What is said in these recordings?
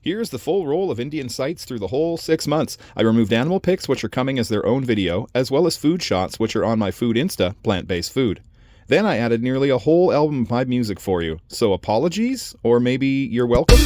Here's the full roll of Indian sights through the whole 6 months. I removed animal pics, which are coming as their own video, as well as food shots, which are on my Food Insta, plant-based food. Then I added nearly a whole album of my music for you. So apologies, or maybe you're welcome?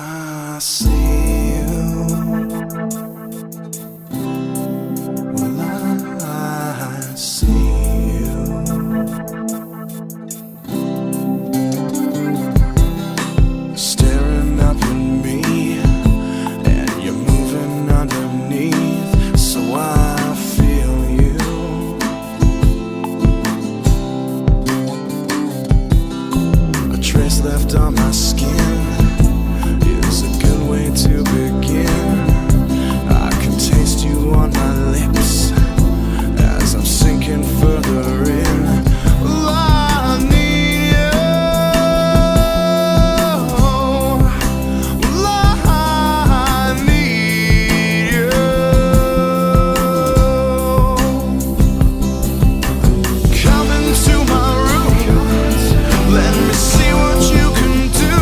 I see you. Well, I see you. Staring up at me, and you're moving underneath, so I feel you. A trace left on my skin is a good way to begin. I can taste you on my lips as I'm sinking further in. Well, I need you. Well, I need you. Come into my room, let me see what you can do.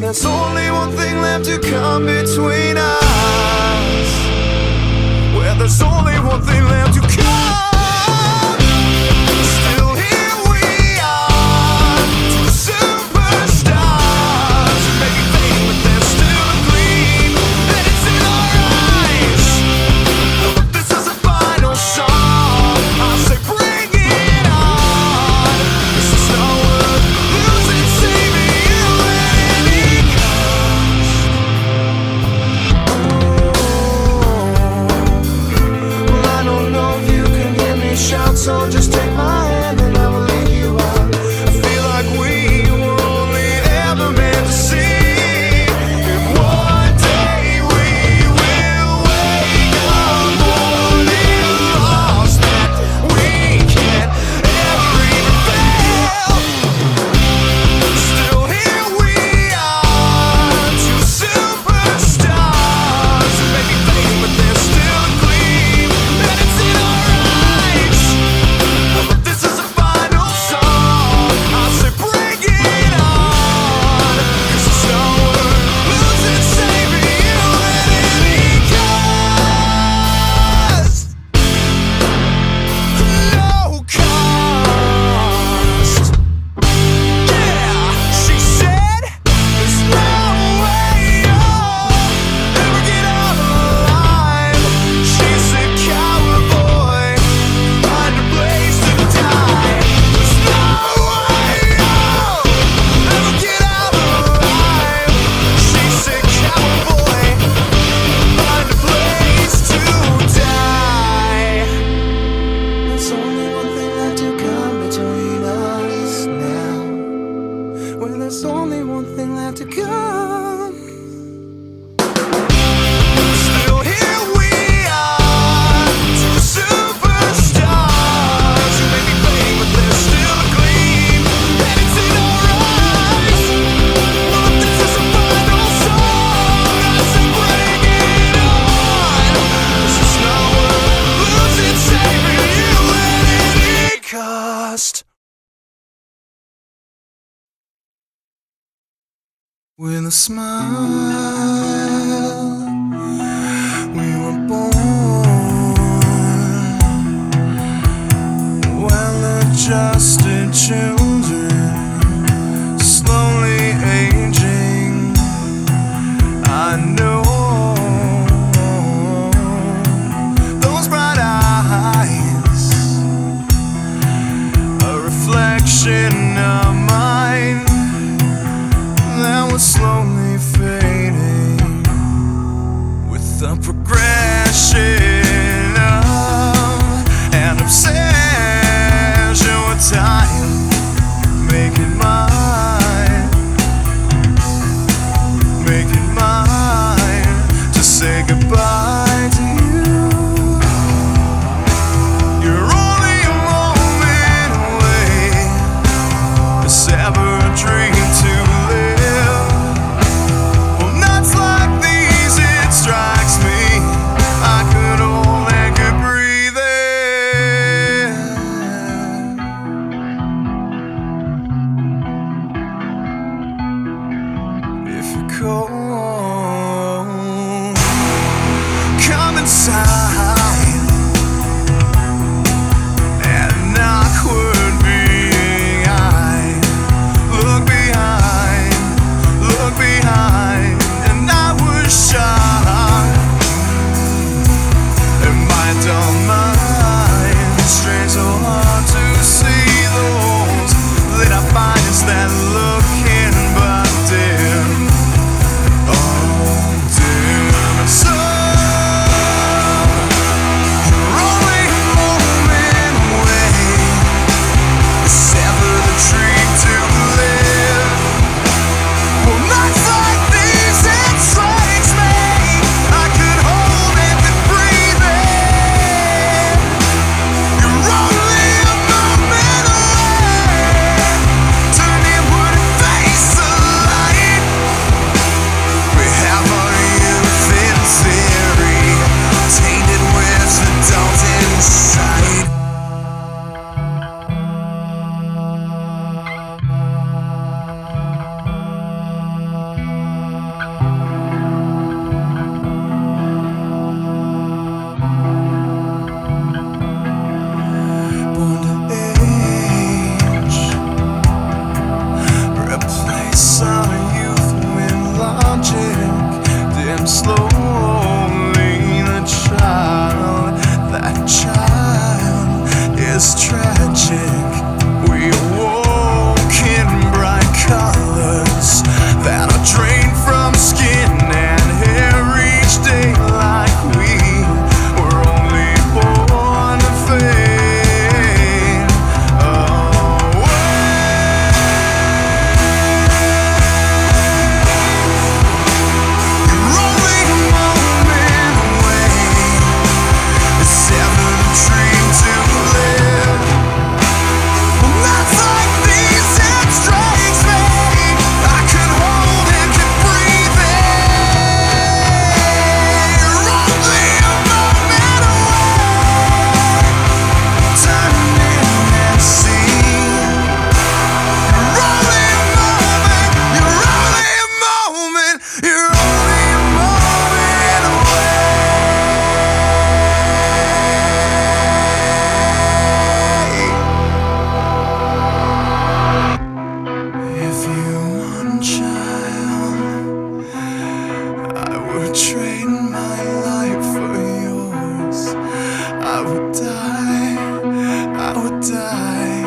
there's only one thing left to come between us, where there's only one thing left to come. Still here we are, two superstars, maybe fading, but there's still a gleam that it's in our eyes. But this is a final song, I say bring it on. This is not worth losing, saving you at any cost. Well, I don't know if you can hear me shout, so just take my hand and I will lead you out. I feel like we were only ever meant to see, and one day we will wake up morning lost that we can't ever even fail. Still here we are, two superstars, maybe fading, but there's still a gleam that it's in our eyes. But this is a final song, I say bring it on, 'cause it's not worth losing, saving you at any cost. No cost. Yeah, she said there's no way you'll ever get out alive. She said, cowboy, find a place to die. There's no way you'll ever get out alive. She said, cowboy, find a place to die. There's only one thing left to come between us now, where there's only one thing left to come. Still here we are, two superstars, maybe fading, but there's still a gleam that it's in our eyes. Well, if this is a final song, I say bring it on. This is not worth losing, saving you at any cost. With a smile, we were born well-adjusted children, slowly aging. I know those bright eyes, a reflection of mine that was slowly fading with the progression of an obsession with time. Make it mine, make it mine to say goodbye to you. You're only a moment away, this ever a dream to live. Well, nights like these, it strikes me I could only keep breathing. If you're cold, come inside, and awkward being I look behind, and I was shocked. And my dumb mind strains so hard to see those lit up eyes that looking but dim. you one child, I would trade my life for yours. I would die, I would die,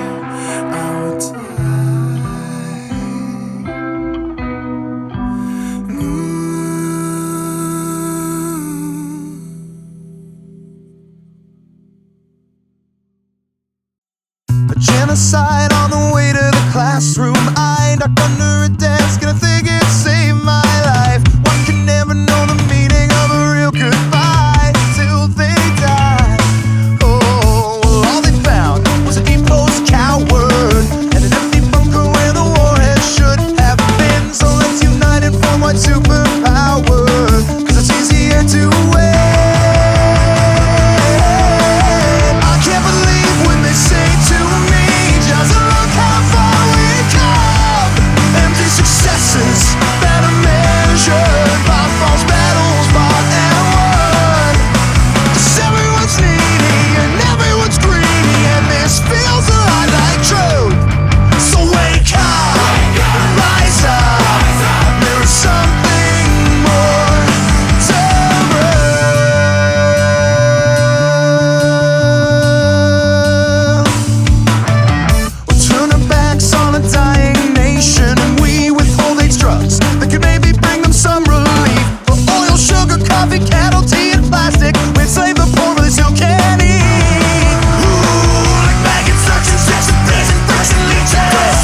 I would die. A genocide on the way to the classroom. I ducked under a desk and I think it saved my life. One can never know the meaning of a real goodbye till they die. Oh, well, all they found was an imposed coward and an empty bunker where the warhead should have been. So let's unite and form one superpower, 'cause it's easier to win. I can't believe when they say to me, just look how far we've come. Empty successes that are measured by false battles fought and won. 'Cause everyone's needy and everyone's greedy, and this feels a lot like truth. So wake up, rise up, there is something more to prove. We'll turn our backs on a dying nation, and we withhold AIDS drugs that could maybe bring them some relief. For oil, sugar, coffee, cattle, tea, and plastic, we enslave the poor but they still can't eat. Ooh, like maggots, searching, sex, and things, and friction leeches.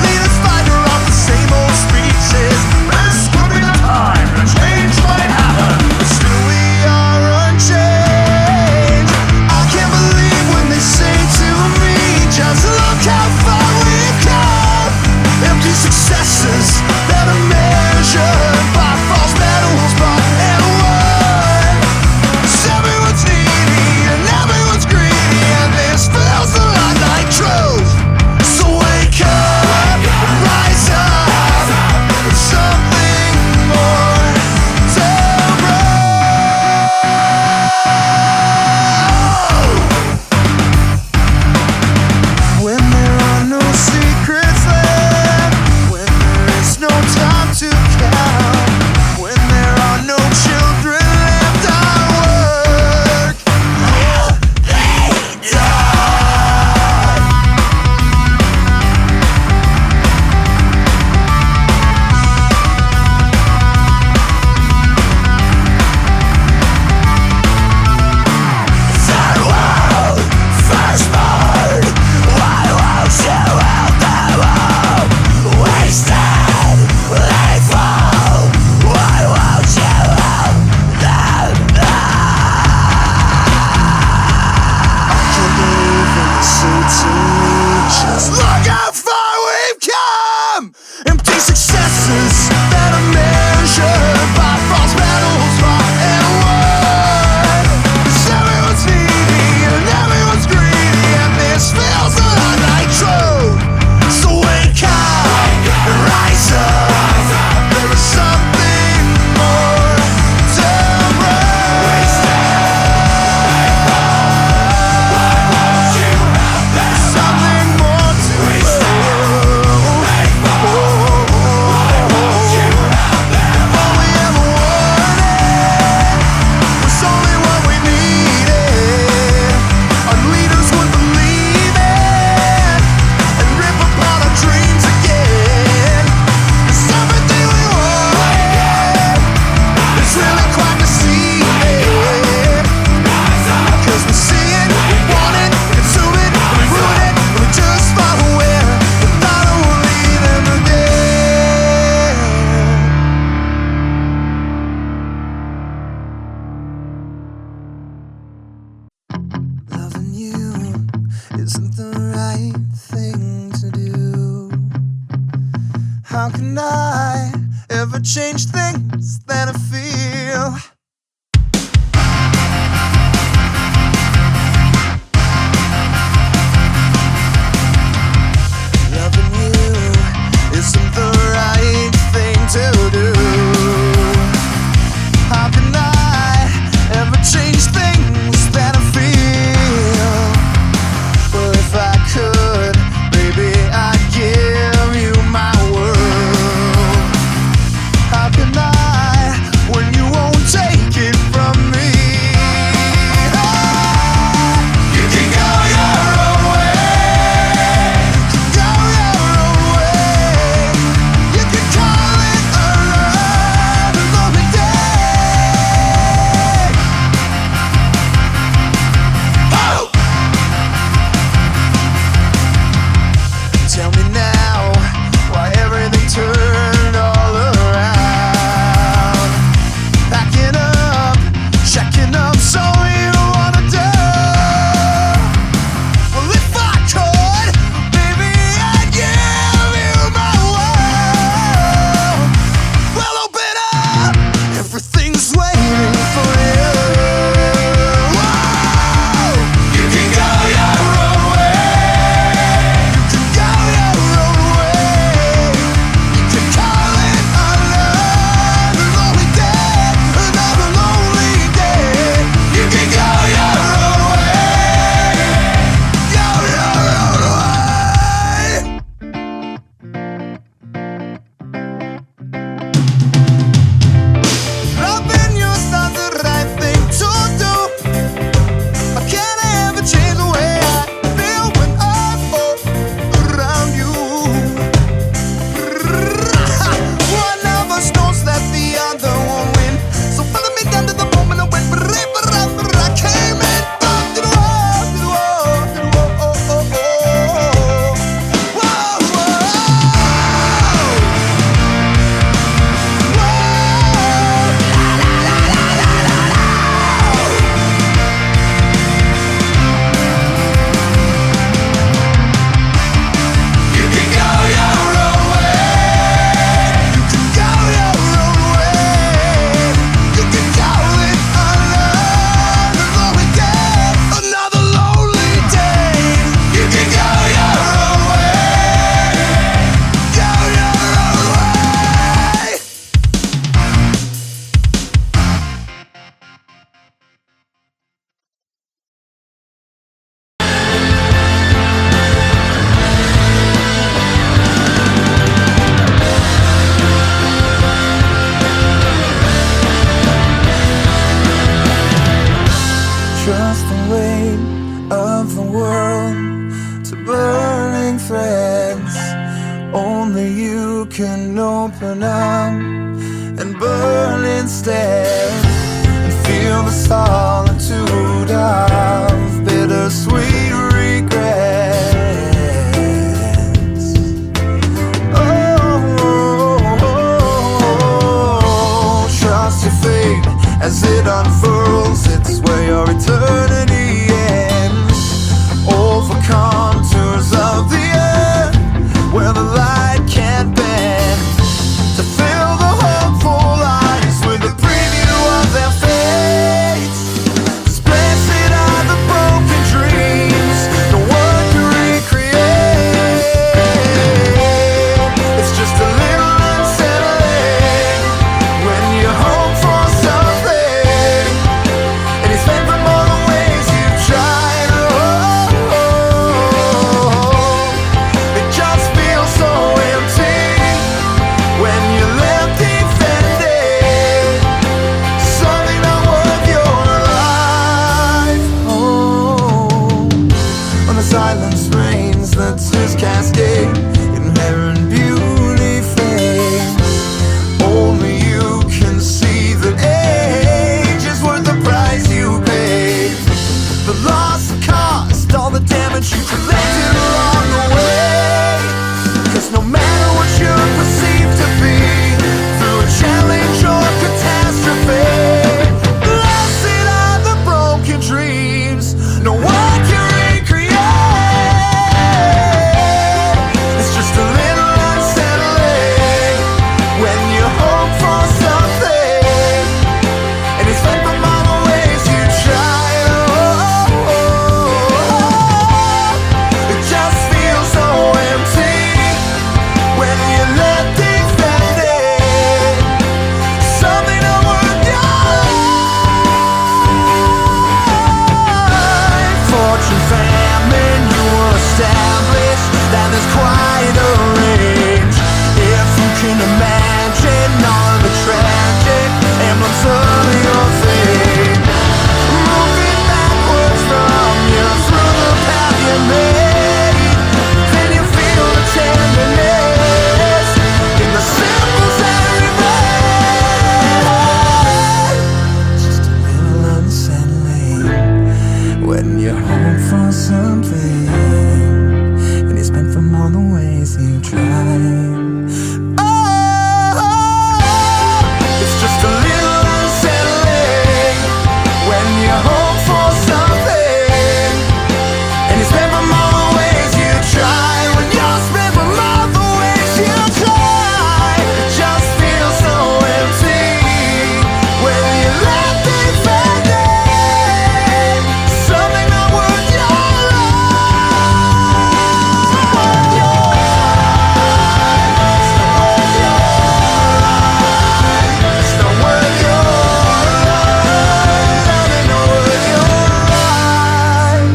Leaders fighter off the same old speeches. This could be the time that change might happen, but still we are unchanged. I can't believe when they say to me, just look how far we've come. Empty successes that are measured by false battles fought and won. 'Cause everyone's needy and everyone's greedy, and this feels a lot like truth. So wake up, rise up, there's something more to prove. When there are no secrets left, when there is no time to count, when there are no children left on work, will they die? Third world, firstborn, why won't you help them all? Wasted, they fall, why won't you help them all? I can't believe when they say to me, just look how far we've come. Empty successes that are measured by false battles fought and won. 'Cause everyone's needy and everyone's greedy, and this feels a lot like truth. So wake up, rise up, there is something more to prove. Something more to prove. All we ever wanted was only what we needed. Our leaders would believe it and rip apart our dreams again. 'Cause everything we wanted is really quite deceiving. 'Cause we see it, we want it, we consume it, we ruin it, and we just follow it. The thought of we'll leave them again. Loving you isn't the right thing to do. How can I ever change things that I feel? Loving you isn't the right thing to do. How can I ever change things that I feel? But if I could, baby, I'd give you my word. you can open up and burn instead, and feel the solitude of bittersweet regrets. Oh, trust your fate as it unfurls. It's where your eternity ends. Over contours of the earth where the light can't bend, to fill the hopeful eyes with a preview of their fates. 'Cause blessed are the broken dreams no one can recreate. It's just a little unsettling when you hope for something and you spend from all the ways you've tried. It just feels so empty when you're left defending something not worth your life. Oh, when the silence reigns, that's his cascade. Inherent beauty fades. Only you can see that age is worth the price you paid. The loss caused all the damage you collected along the way. 'Cause no matter what you're perceived to be, through a challenge or catastrophe, blessed are the broken dreams no one can recreate. It's just a little unsettling when you hope for something and it's spent from all the ways you tried. It just feels so empty when you're left defending something not worth your life. Fortune, famine, you will establish that there's quite a range. If you can imagine all the tragic emblems of your fate, moving backwards from you through the path you made, then you feel the tenderness in the symbols that remain. Just a little unsettling when you hope for something and you spend from all the ways you tried. It's just a little unsettling when you hope for something and you spend from all the ways you try. When you're spent from all the ways you try, it just feels so empty when you're left defending something not worth your It's not worth your life. Nothing not worth your life.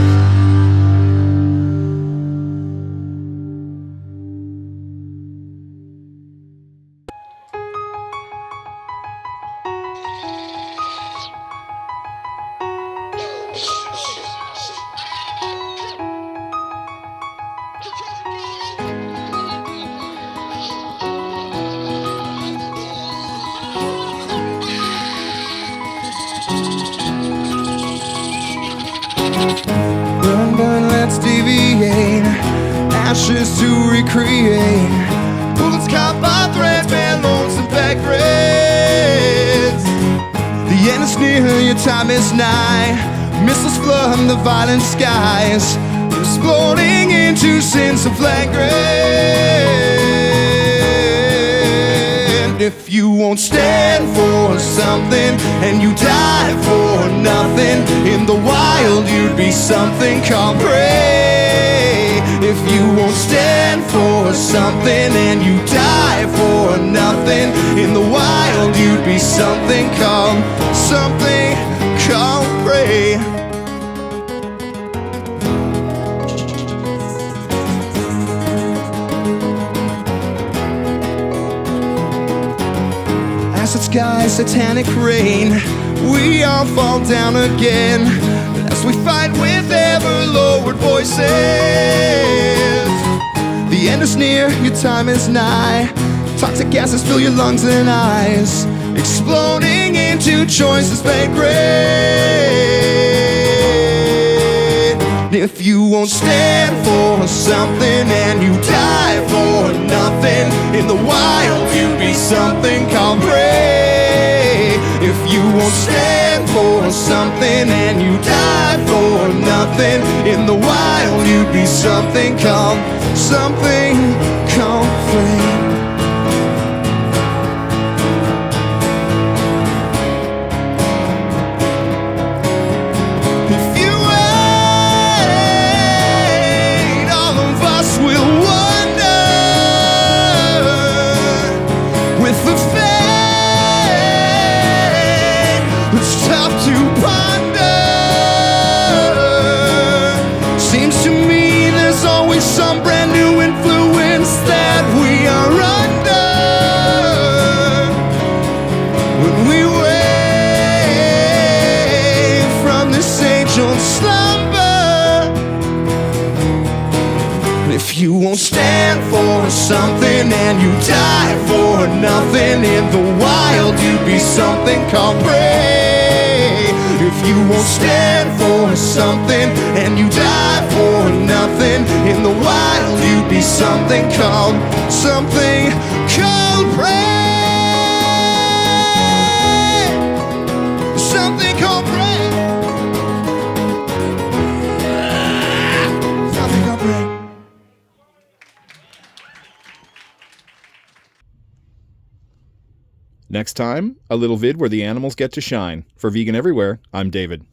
Burn, burn, let's deviate. Ashes to recreate. Bullets caught by threadbare, lonesome back reds. The end is near, your time is nigh. Missiles flood the violent skies, exploding into sins of flagrant. If you won't stand for something and you die for nothing, in the wild you'd be something called prey. If you won't stand for something and you die for nothing, in the wild you'd be something called prey. Acid sky, satanic rain, we all fall down again as we fight with ever lowered voices. The The end is near, your time is nigh. Toxic gases fill your lungs and eyes, exploding into choices made great. If you won't stand for something and you die for nothing, in the wild you'd be something called prey. If you won't stand for something and you die for nothing, in the wild you'd be something called free. Some brand new influence that we are under when we wake from this age-old slumber. If you won't stand for something and you die for nothing, in the wild you'd be something called prey. If you won't stand for something and you die for nothing, in the wild you'd be something called prey. Something called prey. Something called prey. Next time, a little vid where the animals get to shine. For Vegan Everywhere, I'm David.